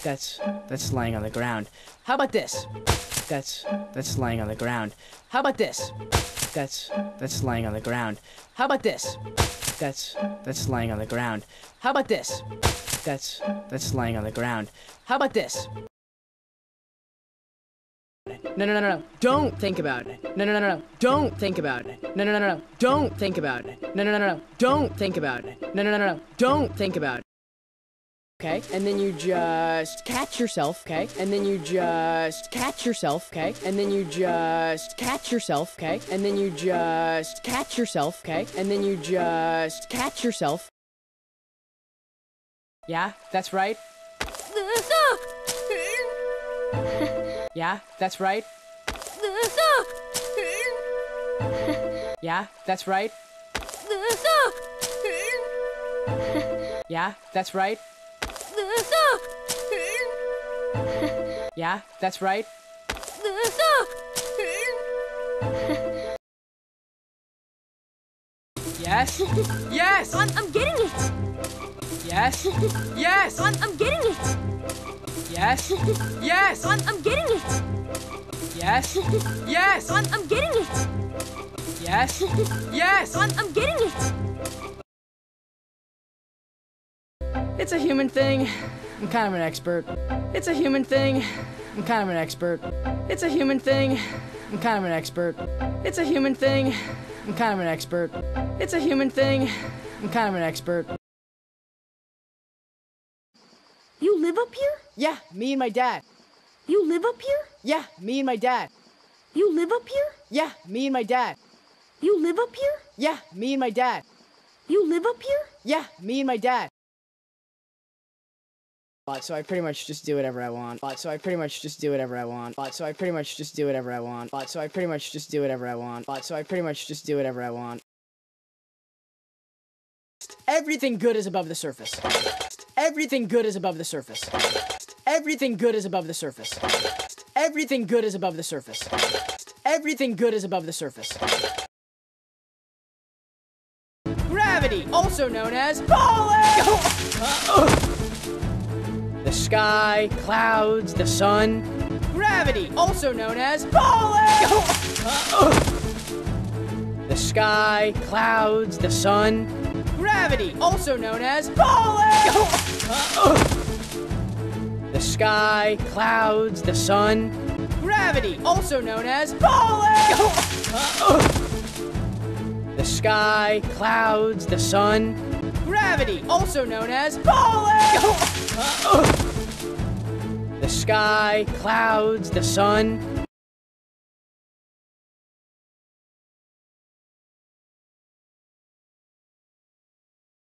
That's laying on the ground. How about this? That's laying on the ground. How about this? That's laying on the ground. How about this? That's laying on the ground. How about this? That's laying on the ground. How about this? No. Don't think about it. No. Don't think about it. No. Don't think about it. No. Don't think about it. No. Don't think about it. Okay, and then you just catch yourself, okay? And then you just catch yourself, okay? And then you just catch yourself, okay? And then you just catch yourself, okay? And then you just catch yourself. Yeah, that's right. Yeah, that's right. Yeah, that's right. Yeah, that's right. Yeah, that's right. Yes. Yes. I'm getting it. Yes. Yes. I'm getting it. Yes. Yes. I'm getting it. Yes. Yes. I'm getting it. Yes. Yes. I'm getting it. It's a human thing. I'm kind of an expert. It's a human thing. I'm kind of an expert. It's a human thing. I'm kind of an expert. It's a human thing. I'm kind of an expert. It's a human thing. I'm kind of an expert. You live up here? Yeah, me and my dad. You live up here? Yeah, me and my dad. You live up here? Yeah, me and my dad. You live up here? Yeah, me and my dad. You live up here? Yeah, me and my dad. So I pretty much just do whatever I want. So I pretty much just do whatever I want. So I pretty much just do whatever I want. So I pretty much just do whatever I want. So I pretty much just do whatever I want. Everything good is above the surface. Everything good is above the surface. Everything good is above the surface. Everything good is above the surface. Everything good is above the surface. Gravity, also known as falling! The sky, clouds, the sun. Gravity, also known as falling! The sky, clouds, the sun. Gravity, also known as falling! The sky, clouds, the sun. Gravity, also known as falling! The sky, clouds, the sun. Gravity, also known as falling! The sky, clouds, the sun.